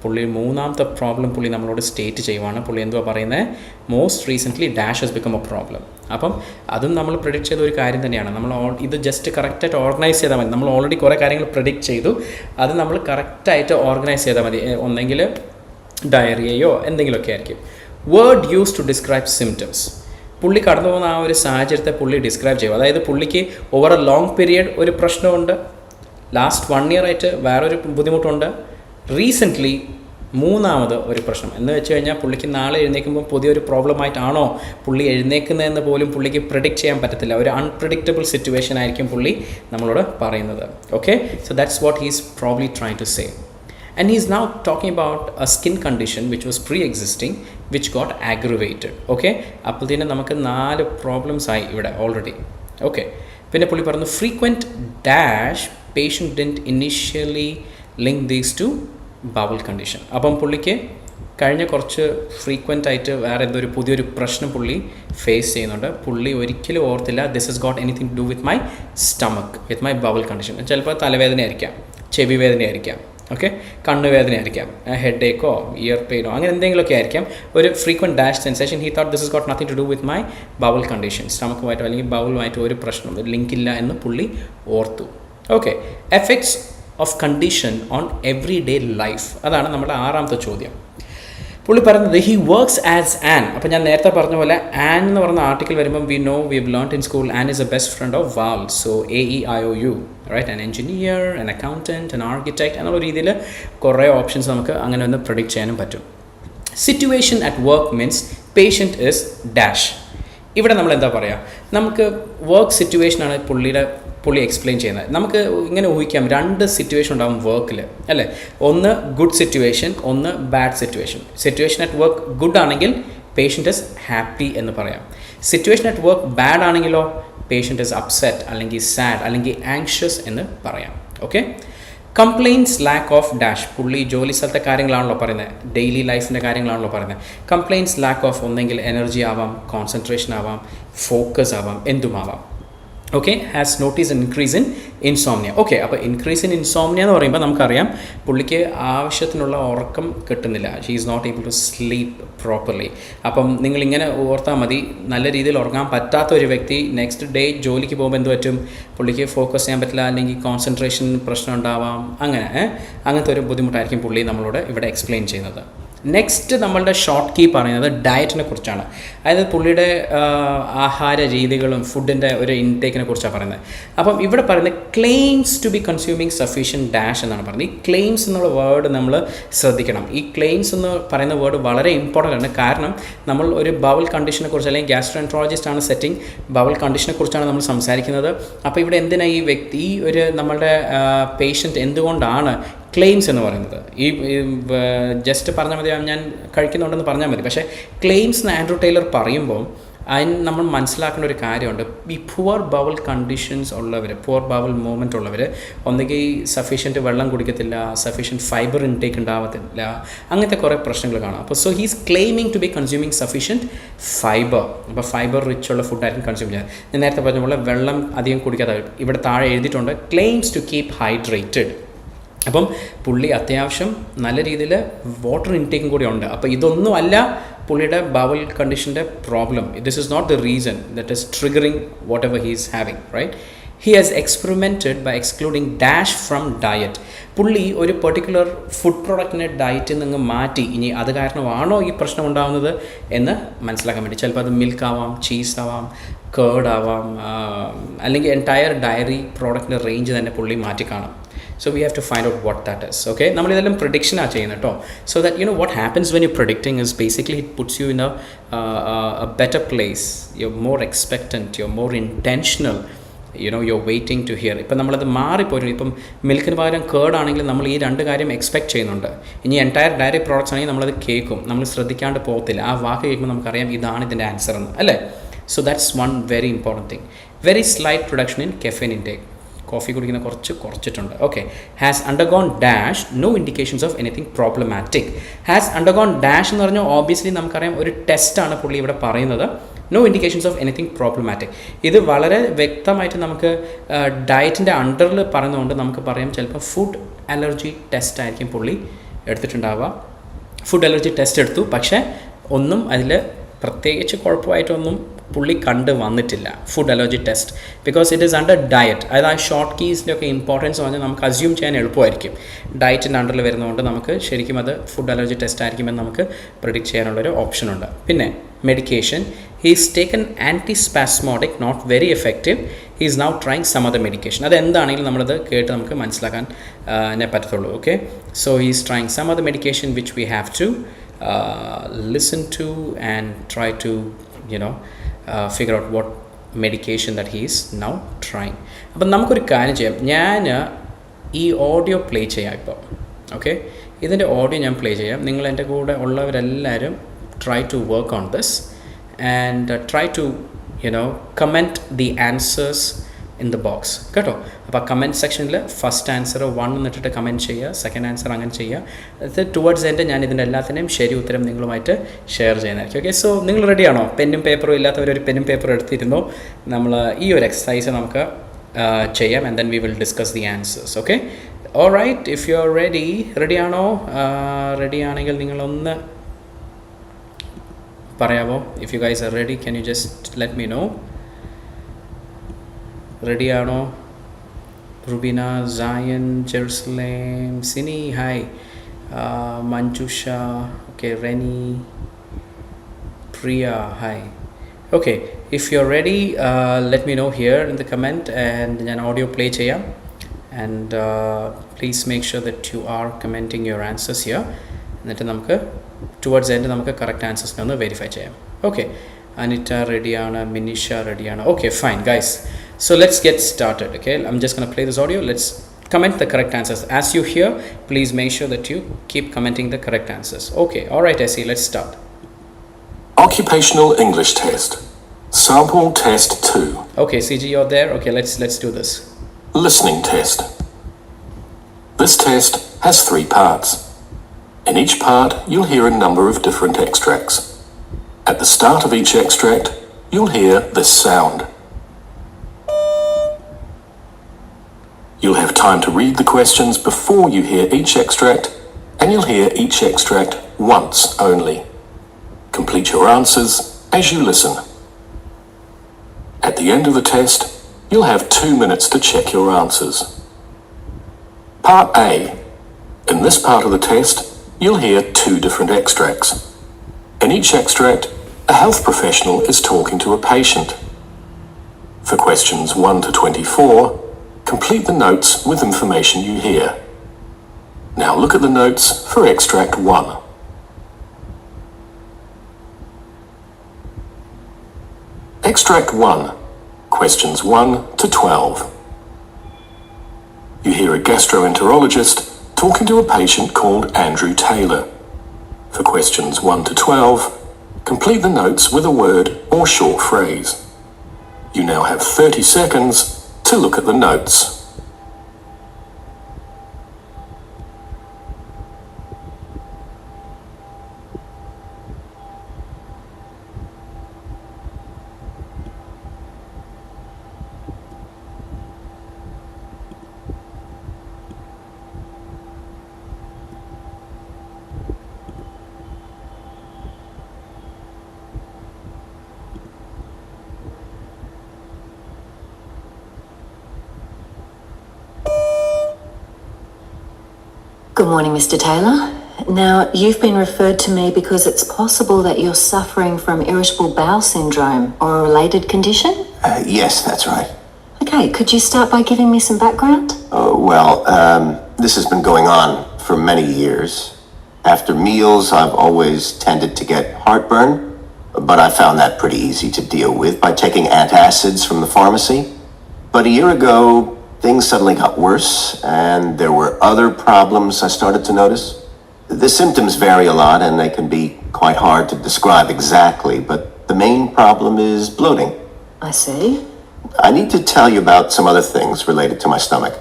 പുള്ളി മൂന്നാമത്തെ പ്രോബ്ലം പുള്ളി നമ്മളോട് സ്റ്റേറ്റ് ചെയ്യുവാണ്. പുള്ളി എന്തുവാ പറയുന്നത്? Most recently dash has become a problem. അപ്പം അതും നമ്മൾ പ്രെഡിക്റ്റ് ചെയ്ത ഒരു കാര്യം തന്നെയാണ്. നമ്മൾ ഇത് ജസ്റ്റ് കറക്റ്റായിട്ട് ഓർഗനൈസ് ചെയ്താൽ മതി. നമ്മൾ ഓൾറെഡി കുറേ കാര്യങ്ങൾ പ്രെഡിക്റ്റ് ചെയ്തു, അത് നമ്മൾ കറക്റ്റായിട്ട് ഓർഗനൈസ് ചെയ്താൽ മതി. ഒന്നെങ്കിൽ ഡയറിയയോ എന്തെങ്കിലുമൊക്കെ ആയിരിക്കും. Word use to describe symptoms. പുള്ളി കടന്നു പോകുന്ന ആ ഒരു സാഹചര്യത്തെ പുള്ളി ഡിസ്ക്രൈബ് ചെയ്യും. അതായത് പുള്ളിക്ക് ഓവർ എ ലോങ് പീരിയഡ് ഒരു പ്രശ്നമുണ്ട്, ലാസ്റ്റ് 1 year ആയിട്ട് വേറൊരു ബുദ്ധിമുട്ടുണ്ട്, റീസെൻ്റ്ലി മൂന്നാമത് ഒരു പ്രശ്നം എന്ന് വെച്ച് കഴിഞ്ഞാൽ പുള്ളിക്ക് നാളെ എഴുന്നേൽക്കുമ്പോൾ പുതിയൊരു പ്രോബ്ലമായിട്ടാണോ പുള്ളി എഴുന്നേൽക്കുന്നതെന്ന് പോലും പുള്ളിക്ക് പ്രിഡിക്റ്റ് ചെയ്യാൻ പറ്റത്തില്ല. ഒരു അൺപ്രിഡിക്റ്റബിൾ സിറ്റുവേഷൻ ആയിരിക്കും പുള്ളി നമ്മളോട് പറയുന്നത്. Okay, so that's what he is probably trying to say. And he's now talking about a skin condition which was pre-existing, which got aggravated. Okay, അപ്പോഴത്തേനും നമുക്ക് 4 പ്രോബ്ലംസ് ആയി ഇവിടെ ഓൾറെഡി. ഓക്കെ, പിന്നെ പുള്ളി പറഞ്ഞു frequent dash patient didn't initially link these two bowel condition. അപ്പം പുള്ളിക്ക് കഴിഞ്ഞ കുറച്ച് ഫ്രീക്വൻ്റ് ആയിട്ട് വേറെ എന്തോ ഒരു പുതിയൊരു പ്രശ്നം പുള്ളി ഫേസ് ചെയ്യുന്നുണ്ട്. പുള്ളി ഒരിക്കലും ഓർത്തില്ല this is got anything to do with my stomach, with my bowel condition. ചിലപ്പോൾ തലവേദനയായിരിക്കാം, ചെവി വേദനയായിരിക്കാം, ഓക്കെ, കണ്ണുവേദനയായിരിക്കാം, ഹെഡ് ഏക്കോ ഇയർ പെയിനോ അങ്ങനെ എന്തെങ്കിലുമൊക്കെ ആയിരിക്കാം. ഒരു frequent dash sensation. He thought this is got nothing to do with my bowel condition. സ്റ്റമക്കുമായിട്ടോ അല്ലെങ്കിൽ ബവലുമായിട്ടോ ഒരു പ്രശ്നം, ഒരു ലിങ്കില്ല എന്ന് പുള്ളി ഓർത്തു. Okay, effects of condition on every day life, അതാണ് നമ്മുടെ 6ാമത്തെ ചോദ്യം. പുള്ളി പറയുന്നത് ഹി വർക്ക്സ് ആസ് ആൻ. അപ്പോൾ ഞാൻ നേരത്തെ പറഞ്ഞ പോലെ ആൻ എന്ന് പറയുന്ന ആർട്ടിക്കിൾ വരുമ്പം we know we have learned in school an is a best friend of vowel. So AEIOU, right, an engineer, an accountant, an architect എന്നുള്ള രീതിയിൽ കുറേ ഓപ്ഷൻസ് നമുക്ക് അങ്ങനെ ഒന്ന് പ്രെഡിക്റ്റ് ചെയ്യാനും പറ്റും. Situation at work means patient is dash. ഇവിടെ നമ്മൾ എന്താ പറയുക, നമുക്ക് വർക്ക് സിറ്റുവേഷനാണ് പുള്ളി എക്സ്പ്ലെയിൻ ചെയ്യുന്നത്. നമുക്ക് ഇങ്ങനെ ഊഹിക്കാം 2 സിറ്റുവേഷൻ ഉണ്ടാകും വർക്കിൽ, അല്ലേ? ഒന്ന് ഗുഡ് സിറ്റുവേഷൻ, ഒന്ന് bad situation. Situation at work good ആണെങ്കിൽ പേഷ്യൻ്റ് ഇസ് ഹാപ്പി എന്ന് പറയാം. സിറ്റുവേഷൻ അറ്റ് വർക്ക് ബാഡ് ആണെങ്കിലോ പേഷ്യൻ്റ് ഇസ് അപ്സെറ്റ് അല്ലെങ്കിൽ സാഡ് അല്ലെങ്കിൽ ആങ്ഷ്യസ് എന്ന് പറയാം. Okay, complains lack of dash. പുള്ളി ജോലി സ്ഥലത്തെ കാര്യങ്ങളാണല്ലോ പറയുന്നത്, ഡെയിലി ലൈഫിൻ്റെ കാര്യങ്ങളാണല്ലോ പറയുന്നത്. കംപ്ലയിൻസ് ലാക്ക് ഓഫ് ഒന്നെങ്കിൽ എനർജി ആവാം, കോൺസെൻട്രേഷൻ ആവാം, ഫോക്കസ് ആവാം, എന്തുമാവാം. Okay, has notice increase in insomnia. Okay, അപ്പോൾ ഇൻക്രീസ് ഇൻ ഇൻസോംനിയ എന്ന് പറയുമ്പോൾ നമുക്കറിയാം പുള്ളിക്ക് ആവശ്യത്തിനുള്ള ഉറക്കം കിട്ടുന്നില്ല. She is not able to sleep properly. അപ്പം നിങ്ങളിങ്ങനെ ഓർത്താൽ മതി, നല്ല രീതിയിൽ ഉറങ്ങാൻ പറ്റാത്ത ഒരു വ്യക്തി നെക്സ്റ്റ് ഡേ ജോലിക്ക് പോകുമ്പോൾ എന്ത് പറ്റും, പുള്ളിക്ക് ഫോക്കസ് ചെയ്യാൻ പറ്റില്ല, അല്ലെങ്കിൽ കോൺസെൻട്രേഷൻ പ്രശ്നം ഉണ്ടാവാം, അങ്ങനത്തെ ഒരു ബുദ്ധിമുട്ടായിരിക്കും പുള്ളി നമ്മളോട് ഇവിടെ എക്സ്പ്ലെയിൻ ചെയ്യുന്നത്. നെക്സ്റ്റ് നമ്മളുടെ ഷോർട്ട് കീ പറയുന്നത് ഡയറ്റിനെ കുറിച്ചാണ്. അതായത് പുള്ളിയുടെ ആഹാര രീതികളും ഫുഡിൻ്റെ ഒരു ഇൻടേക്കിനെ കുറിച്ചാണ് പറയുന്നത്. അപ്പം ഇവിടെ പറയുന്നത് claims to be consuming sufficient dash എന്നാണ് പറയുന്നത്. ഈ ക്ലെയിംസ് എന്നുള്ള വേർഡ് നമ്മൾ ശ്രദ്ധിക്കണം. ഈ ക്ലെയിംസ് എന്ന് പറയുന്ന വേർഡ് വളരെ ഇമ്പോർട്ടൻ്റ് ആണ്. കാരണം നമ്മൾ ഒരു ബവൽ കണ്ടീഷനെ കുറിച്ച് അല്ലെങ്കിൽ ഗ്യാസ്ട്രോഎൻട്രോളജിസ്റ്റ് ആണ് സെറ്റിംഗ്, ബവൽ കണ്ടീഷനെ കുറിച്ചാണ് നമ്മൾ സംസാരിക്കുന്നത്. അപ്പോൾ ഇവിടെ എന്തിനാണ് ഈ വ്യക്തി, ഈ ഒരു നമ്മളുടെ പേഷ്യൻ്റ് എന്തുകൊണ്ടാണ് ക്ലെയിംസ് എന്ന് പറയുന്നത്? ഈ ജസ്റ്റ് പറഞ്ഞാൽ മതി ഞാൻ കഴിക്കുന്നുണ്ടെന്ന് പറഞ്ഞാൽ മതി. പക്ഷേ ക്ലെയിംസ് എന്ന് ആൻഡ്രൂ ടൈലർ പറയുമ്പോൾ അതിന് നമ്മൾ മനസ്സിലാക്കേണ്ട ഒരു കാര്യമുണ്ട്. ഈ പുവർ ബവൽ കണ്ടീഷൻസ് ഉള്ളവർ, പുവർ ബവൽ മൂവ്മെൻറ്റ് ഉള്ളവർ ഒന്നുകിൽ സഫീഷ്യൻറ്റ് വെള്ളം കുടിക്കത്തില്ല, സഫീഷ്യൻറ്റ് ഫൈബർ ഇൻടേക്ക് ഉണ്ടാവത്തില്ല, അങ്ങനത്തെ കുറേ പ്രശ്നങ്ങൾ കാണാം. അപ്പോൾ so he's claiming to be consuming sufficient fibre. അപ്പോൾ ഫൈബർ റിച്ച് ഉള്ള ഫുഡായിരിക്കും കൺസ്യൂം ചെയ്യുന്നത്. ഞാൻ നേരത്തെ പറഞ്ഞ പോലെ വെള്ളം അധികം കുടിക്കാതെ, ഇവിടെ താഴെ എഴുതിയിട്ടുണ്ട് ക്ലെയിംസ് ടു കീപ്പ് ഹൈഡ്രേറ്റഡ്. അപ്പം പുള്ളി അത്യാവശ്യം നല്ല രീതിയിൽ വാട്ടർ ഇൻടേക്കും കൂടി ഉണ്ട്. അപ്പോൾ ഇതൊന്നുമല്ല പുള്ളിയുടെ ബവൽ കണ്ടീഷൻ്റെ problem. This is not the reason that is triggering what he is having, right? He has experimented by excluding dash from diet. പുള്ളി ഒരു പെർട്ടിക്കുലർ ഫുഡ് പ്രോഡക്റ്റിനെ ഡയറ്റിൽ നിന്ന് മാറ്റി, ഇനി അത് കാരണമാണോ ഈ പ്രശ്നം ഉണ്ടാകുന്നത് എന്ന് മനസ്സിലാക്കാൻ വേണ്ടി. ചിലപ്പോൾ അത് മിൽക്ക് ആവാം, ചീസ് ആവാം, കേർഡ് ആവാം, അല്ലെങ്കിൽ എൻറ്റയർ ഡയറി പ്രോഡക്റ്റിൻ്റെ റേഞ്ച് തന്നെ പുള്ളി മാറ്റി കാണാം. So we have to find out what that is. Okay, നമ്മൾ ഇതെല്ലാം prediction ആ ചെയ്യുന്നത് കേട്ടോ. So that you know what happens when you're predicting is basically it puts you in a better place. You're more expectant, you're more intentional. You're waiting to hear. ഇപ്പം നമ്മളത് മാറിപ്പോയി. ഇപ്പം മിൽക്കിന് പകരം കേർഡ് ആണെങ്കിൽ നമ്മൾ ഈ 2 കാര്യം എക്സ്പെക്ട് ചെയ്യുന്നുണ്ട്. ഇനി എൻറ്റയർ ഡയറി പ്രോഡക്റ്റ്സ് ആണെങ്കിൽ നമ്മളത് കേൾക്കും, നമ്മൾ ശ്രദ്ധിക്കാണ്ട് പോകത്തില്ല. ആ വാക്ക് കേൾക്കുമ്പോൾ നമുക്കറിയാം ഇതാണ് ഇതിൻ്റെ ആൻസർ എന്ന്, അല്ലേ? So that's one very important thing. Very slight reduction in caffeine intake. Coffee കുടിക്കുന്ന കുറച്ചിട്ടുണ്ട്. Okay, has undergone dash, no indications of anything problematic. Has undergone dash എന്ന് പറഞ്ഞാൽ ഓബിയസ്ലി നമുക്കറിയാം ഒരു ടെസ്റ്റാണ് പുള്ളി ഇവിടെ പറയുന്നത്. No indications of anything problematic. ഇത് വളരെ വ്യക്തമായിട്ട് നമുക്ക് ഡയറ്റിൻ്റെ അണ്ടറിൽ പറയുന്നതുകൊണ്ട് നമുക്ക് പറയാം ചിലപ്പോൾ ഫുഡ് അലർജി ടെസ്റ്റ് ആയിരിക്കും പുള്ളി എടുത്തിട്ടുണ്ടാവുക. ഫുഡ് അലർജി ടെസ്റ്റ് എടുത്തു, പക്ഷേ ഒന്നും അതിൽ പ്രത്യേകിച്ച് കുഴപ്പമായിട്ടൊന്നും പുള്ളി കണ്ട് വന്നിട്ടില്ല food allergy test, because it is under diet. അതായത് ആ ഷോർട്ട് കീസിൻ്റെ ഒക്കെ ഇമ്പോർട്ടൻസ് പറഞ്ഞാൽ നമുക്ക് അസ്യൂം ചെയ്യാൻ എളുപ്പമായിരിക്കും. ഡയറ്റിൻ്റെ അണ്ടറിൽ വരുന്നതുകൊണ്ട് നമുക്ക് ശരിക്കും അത് ഫുഡ് അലർജി ടെസ്റ്റ് ആയിരിക്കുമെന്ന് നമുക്ക് പ്രിഡിക്റ്റ് ചെയ്യാനുള്ളൊരു ഓപ്ഷനുണ്ട്. പിന്നെ medication, he's taken antispasmodic, not very effective. He is now trying some other medication. അതെന്താണെങ്കിലും നമ്മളത് കേട്ട് നമുക്ക് മനസ്സിലാക്കാൻ പറ്റത്തുള്ളൂ. Okay, so he is trying some other medication which we have to listen to and try to figure out what medication that he is now trying. അപ്പം നമുക്കൊരു കാര്യം ചെയ്യാം, ഞാൻ ഈ ഓഡിയോ പ്ലേ ചെയ്യാം ഇപ്പോൾ. ഓക്കെ. ഇതിൻ്റെ ഓഡിയോ ഞാൻ പ്ലേ ചെയ്യാം. നിങ്ങൾ എൻ്റെ കൂടെ ഉള്ളവരെല്ലാവരും try to work on this and try to comment the answers in the box കേട്ടോ. അപ്പോൾ കമൻറ്റ് സെക്ഷനിൽ ഫസ്റ്റ് ആൻസർ 1 എന്നിട്ടിട്ട് കമൻറ്റ് ചെയ്യുക, സെക്കൻഡ് ആൻസർ അങ്ങനെ ചെയ്യുക. അത് ടുവേർഡ്സ് എൻഡ് ഞാൻ ഇതിൻ്റെ എല്ലാത്തിനെയും ശരി ഉത്തരം നിങ്ങളുമായിട്ട് ഷെയർ ചെയ്യുന്നതായിരിക്കും. ഓക്കെ, സോ നിങ്ങൾ റെഡിയാണോ? പെന്നും പേപ്പറും ഇല്ലാത്തവരൊരു പെന്നും പേപ്പറും എടുത്തിരുന്നു. നമ്മൾ ഈ ഒരു എക്സസൈസ് നമുക്ക് ചെയ്യാം and then we will discuss the answers. Okay, all right, if you are ready ആണോ? റെഡി ആണെങ്കിൽ നിങ്ങളൊന്ന് പറയാമോ? if you guys are ready, can you just let me know? Ready ആണോ? Rubina, Zion, Jerusalem, Sini, hi, Manjusha, okay, Reni, Priya, hi. Okay, if you're ready, let me know here in the comment and ഞാൻ audio play ചെയ്യാം. And please make sure that you are commenting your answers here. എന്നിട്ട് നമുക്ക് towards end നമുക്ക് correct ആൻസേഴ്സിനെ ഒന്ന് verify ചെയ്യാം. Okay, Anita റെഡിയാണ്, മിനിഷ റെഡിയാണ്. Okay, fine guys. So let's get started. Okay, I'm just going to play this audio. Let's comment the correct answers. As you hear, please make sure that you keep commenting the correct answers. Okay, all right, Essie, let's start. Occupational English test. Sample test 2. Okay, CG, you're there. Okay, let's do this. Listening test. This test has 3 parts. In each part, you'll hear a number of different extracts. At the start of each extract, you'll hear this sound. You'll have time to read the questions before you hear each extract, and you'll hear each extract once only. Complete your answers as you listen. At the end of the test, you'll have 2 minutes to check your answers. Part A. In this part of the test, you'll hear 2 different extracts. In each extract, a health professional is talking to a patient. For questions 1 to 24, complete the notes with information you hear. Now look at the notes for extract 1. Extract 1, questions 1 to 12. You hear a gastroenterologist talking to a patient called Andrew Taylor. For questions 1 to 12, complete the notes with a word or short phrase. You now have 30 seconds to look at the notes. Good morning, Mr. Taylor. Now, you've been referred to me because it's possible that you're suffering from irritable bowel syndrome or a related condition? Yes, that's right. Okay, could you start by giving me some background? This has been going on for many years. After meals, I've always tended to get heartburn, but I found that pretty easy to deal with by taking antacids from the pharmacy. But a year ago, things suddenly got worse, and there were other problems I started to notice. The symptoms vary a lot, and they can be quite hard to describe exactly, but the main problem is bloating. I see. I need to tell you about some other things related to my stomach.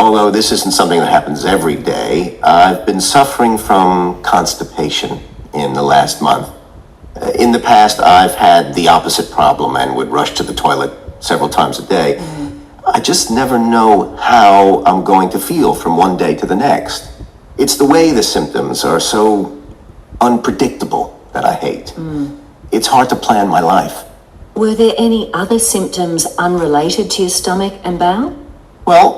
Although this isn't something that happens every day, I've been suffering from constipation in the last month. In the past, I've had the opposite problem and would rush to the toilet several times a day. I just never know how I'm going to feel from one day to the next. It's the way the symptoms are so unpredictable that I hate. It's hard to plan my life. Were there any other symptoms unrelated to your stomach and bowel? Well,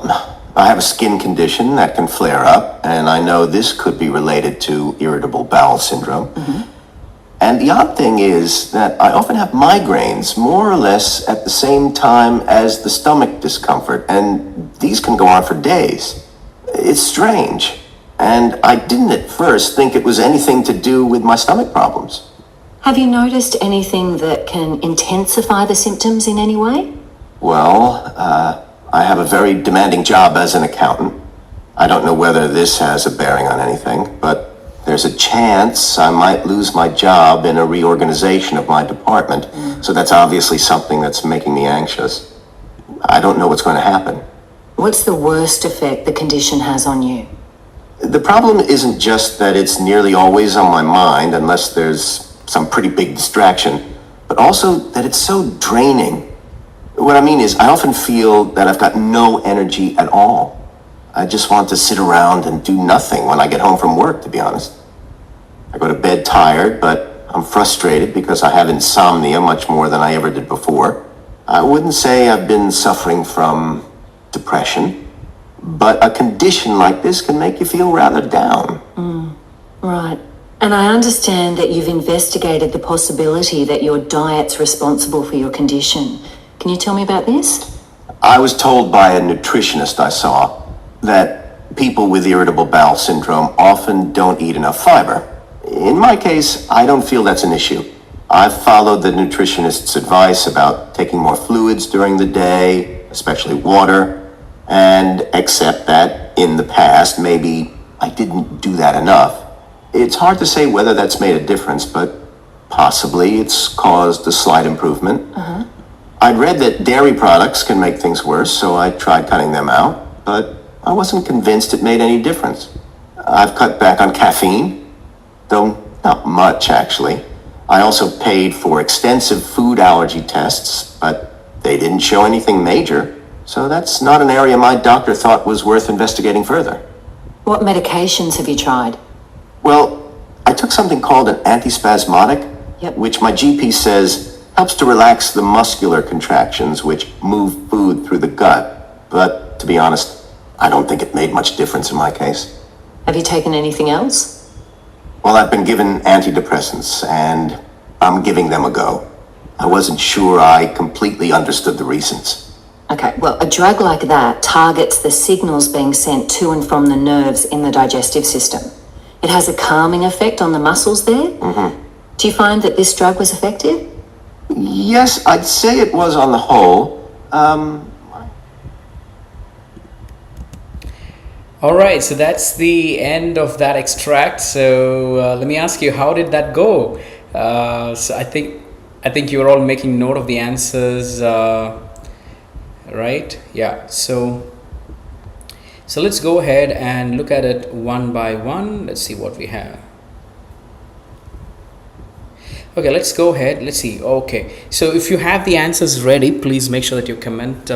I have a skin condition that can flare up, and I know this could be related to irritable bowel syndrome. And the odd thing is that I often have migraines more or less at the same time as the stomach discomfort, and these can go on for days. It's strange, and I didn't at first think it was anything to do with my stomach problems. Have you noticed anything that can intensify the symptoms in any way? Well, I have a very demanding job as an accountant. I don't know whether this has a bearing on anything, but there's a chance I might lose my job in a reorganization of my department. So that's obviously something that's making me anxious. I don't know what's going to happen. What's the worst effect the condition has on you? The problem isn't just that it's nearly always on my mind unless there's some pretty big distraction, but also that it's so draining. What I mean is I often feel that I've got no energy at all. I just want to sit around and do nothing when I get home from work, to be honest. I go to bed tired, but I'm frustrated because I have insomnia much more than I ever did before. I wouldn't say I've been suffering from depression, but a condition like this can make you feel rather down. Right. And I understand that you've investigated the possibility that your diet's responsible for your condition. Can you tell me about this? I was told by a nutritionist I saw that people with irritable bowel syndrome often don't eat enough fiber. In my case, I don't feel that's an issue. I've followed the nutritionist's advice about taking more fluids during the day, especially water, and accept that in the past, maybe I didn't do that enough. It's hard to say whether that's made a difference, but possibly it's caused a slight improvement. I'd read that dairy products can make things worse, so I tried cutting them out, but I wasn't convinced it made any difference. I've cut back on caffeine, though not much actually. I also paid for extensive food allergy tests, but they didn't show anything major, so that's not an area my doctor thought was worth investigating further. What medications have you tried? Well, I took something called an antispasmodic, Yep. which my GP says helps to relax the muscular contractions which move food through the gut, but to be honest, I don't think it made much difference in my case. Have you taken anything else? Well, I've been given antidepressants, and I'm giving them a go. I wasn't sure I completely understood the reasons. Okay, well, a drug like that targets the signals being sent to and from the nerves in the digestive system. It has a calming effect on the muscles there. Do you find that this drug was effective? Yes, I'd say it was on the whole. All right, so that's the end of that extract. So let me ask you, how did that go? So I think you're all making note of the answers, right? Yeah. So let's go ahead and look at it one by one. Let's see what we have. Okay, let's go ahead. Let's see. Okay, so if you have the answers ready, please make sure that you comment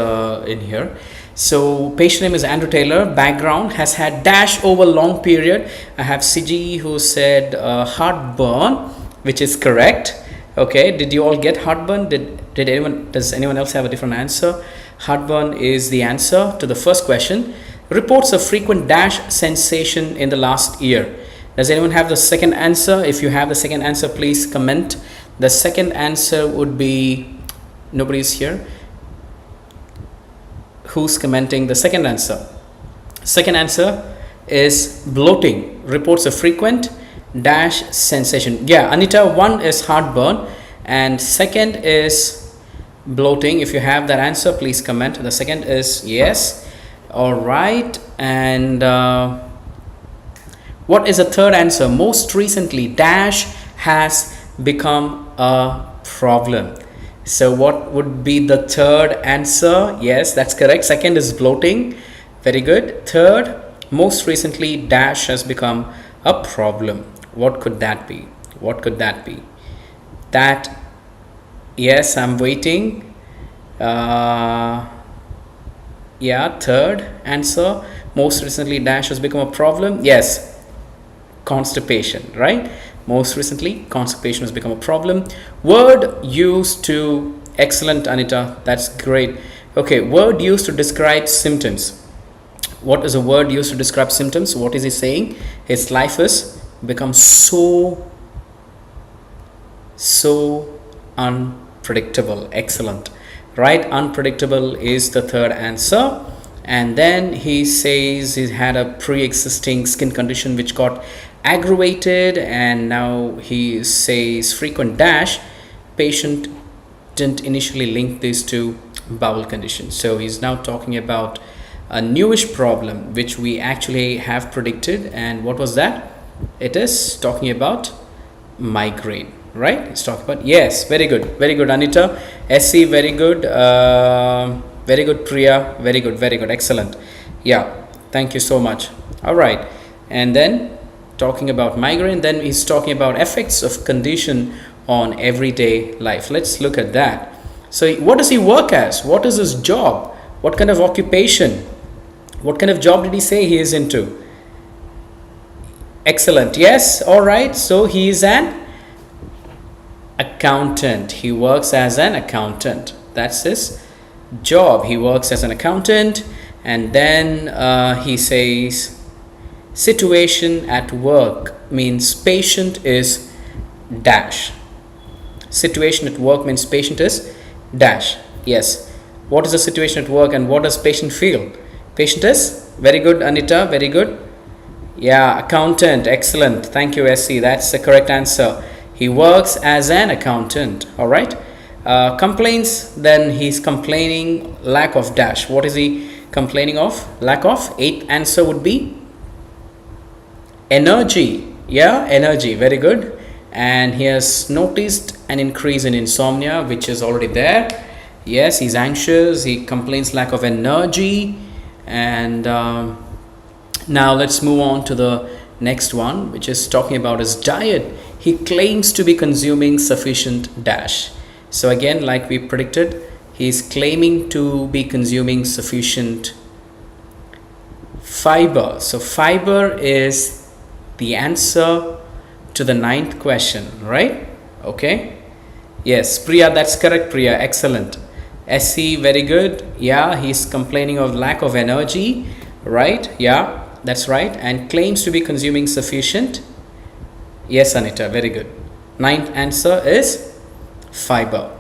in here. So patient name is Andrew Taylor. Background has had dash over long period. I have CG who said heartburn, which is correct. Okay, did you all get heartburn? Does anyone else have a different answer? Heartburn is the answer to the first question. Reports a frequent dash sensation in the last year. Does anyone have the second answer? If you have the second answer, please comment. The second answer would be, nobody's here. Who's commenting the second answer? Second answer is bloating. Reports a frequent dash sensation. Yeah, Anita, one is heartburn and second is bloating. If you have that answer, please comment. The second is yes. All right. And what is the third answer? Most recently, dash has become a problem. So what would be the third answer? Yes, that's correct. Second is bloating. Very good. Third, most recently, dash has become a problem. What could that be? What could that be? That, yes, I'm waiting. Yeah, third answer. Most recently, dash has become a problem. Yes, constipation, right? Most recently, constipation has become a problem. Word used to, excellent Anita, that's great. Okay, word used to describe symptoms. What is a word used to describe symptoms? What is he saying? His life has become so unpredictable. Excellent, right? Unpredictable is the third answer. And then he says he had a pre-existing skin condition which got aggravated, and now he says frequent dash. Patient didn't initially link this to bowel condition, so he's now talking about a newish problem which we actually have predicted. And what was that? It is talking about migraine, right? It's talking about, yes, very good Anita. SC, very good, Priya, very good, excellent. Yeah, thank you so much. All right, and then talking about migraine, then he's talking about effects of condition on everyday life. Let's look at that. So what does he work as? What is his job? What kind of occupation? What kind of job did he say he is into? Excellent. Yes. All right. So he is an accountant. He works as an accountant. That's his job. He works as an accountant. And then he says situation at work means patient is dash. Situation at work means patient is dash. Yes. What is the situation at work and what does patient feel? Patient is, very good Anita, very good. Yeah, accountant, excellent. Thank you SC, that's the correct answer. He works as an accountant. All right. Complaints, then he's complaining lack of dash. What is he complaining of? Lack of. Eighth answer would be energy. Yeah, energy, very good. And he has noticed an increase in insomnia, which is already there. Yes, he's anxious, he complains lack of energy. And now let's move on to the next one, which is talking about his diet. He claims to be consuming sufficient dash. So again, like we predicted, he's claiming to be consuming sufficient fiber. So fiber is the answer to the 9th question, right? Okay. Yes, Priya, that's correct, Priya. Excellent. SC, very good. Yeah, he's complaining of lack of energy, right? Yeah, that's right. And claims to be consuming sufficient. Yes, Anita, very good. 9th answer is fiber.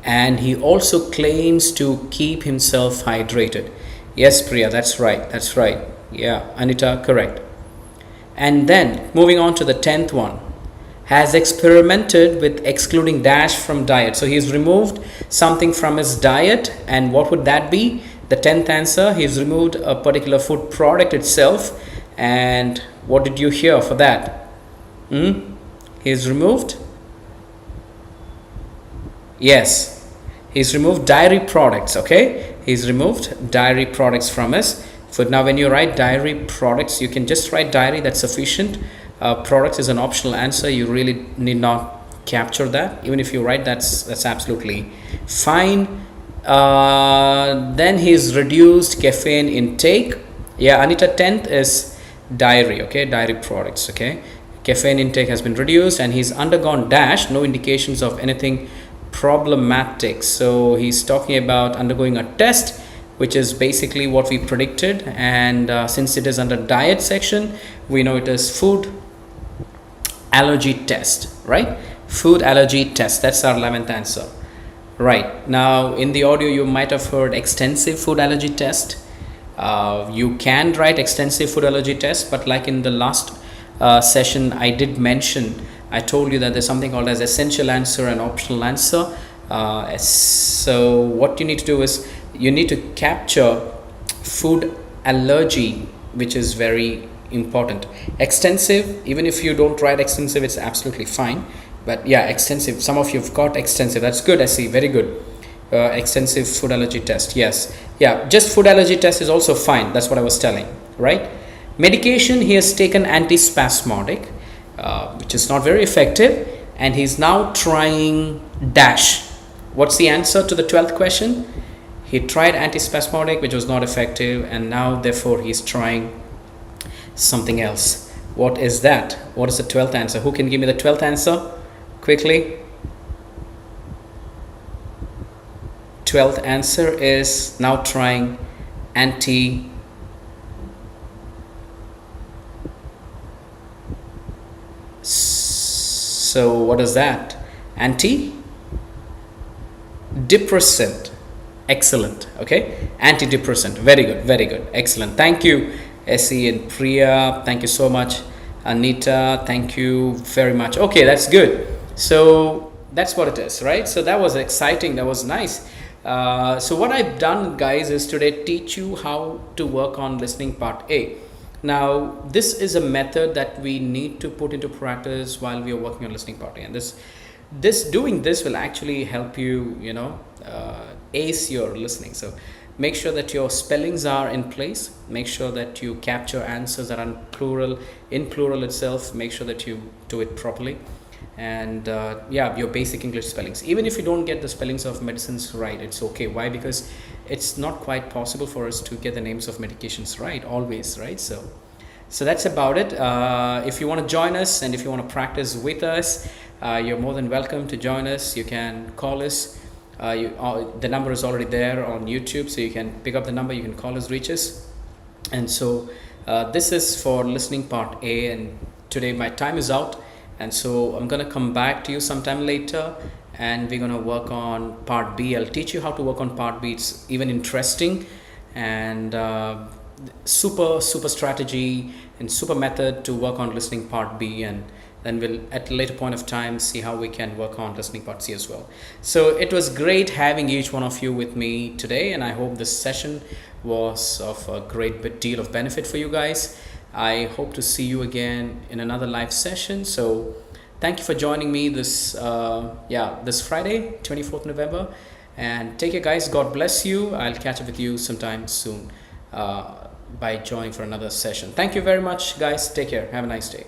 And he also claims to keep himself hydrated. Yes, Priya, that's right. That's right. Yeah, Anita, correct. And then moving on to the 10th one. Has experimented with excluding dash from diet. So he's removed something from his diet. And what would that be? The 10th answer, he's removed a particular food product itself. And what did you hear for that? He's removed? Yes. He's removed dairy products, okay? He's removed dairy products from his food. Now when you write dairy products, you can just write dairy, that's sufficient. Products is an optional answer. You really need not capture that. Even if you write, that's absolutely fine. Then he's reduced caffeine intake. Yeah, Anita, 10th is dairy, okay? Dairy products, okay? Caffeine intake has been reduced and he's undergone dash, no indications of anything problematic. So he's talking about undergoing a test, which is basically what we predicted. And since it is under diet section, we know it is food allergy test, right? Food allergy test, that's our 11th answer. Right, now in the audio you might have heard extensive food allergy test. You can write extensive food allergy test, but like in the last session I did mention, I told you that there's something called as essential answer and optional answer. So what you need to do is you need to capture food allergy, which is very important. Extensive, even if you don't write extensive, it's absolutely fine. But yeah, extensive, some of you've got extensive, that's good. I see, very good. Extensive food allergy test, yes. Yeah, just food allergy test is also fine. That's what I was telling, right? Medication, he has taken antispasmodic, which is not very effective, and he's now trying dash. What's the answer to the 12th question? He tried antispasmodic, which was not effective, and now therefore he's trying something else. What is that? What is the 12th answer? Who can give me the 12th answer quickly? 12th answer is now trying so what is that? Antidepressant. Excellent. Okay, antidepressant. Very good, very good, excellent. Thank you SE and Priya, thank you so much. Anita, thank you very much. Okay, that's good. So that's what it is, right? So that was exciting, that was nice. So what I've done, guys, is today teach you how to work on listening part A. Now, this is a method that we need to put into practice while we are working on listening part A, and doing this will actually help you, ace your listening. So make sure that your spellings are in place. Make sure that you capture answers that are in plural itself. Make sure that you do it properly. And your basic English spellings. Even if you don't get the spellings of medicines right, it's okay. Why? Because it's not quite possible for us to get the names of medications right always, right? So that's about it. If you want to join us and if you want to practice with us, you're more than welcome to join us. You can call us. The number is already there on YouTube, so you can pick up the number, you can call us, reach us. And so this is for listening part A, and today my time is out, and so I'm gonna come back to you sometime later, and we're gonna work on part B. I'll teach you how to work on part B. It's even interesting, and super strategy and super method to work on listening part B, and then we'll at a later point of time see how we can work on listening part C as well. So it was great having each one of you with me today, and I hope this session was of a great deal of benefit for you guys. I hope to see you again in another live session. So thank you for joining me this Friday, 24th November, and take care, guys. God bless you. I'll catch up with you sometime soon by joining for another session. Thank you very much, guys. Take care. Have a nice day.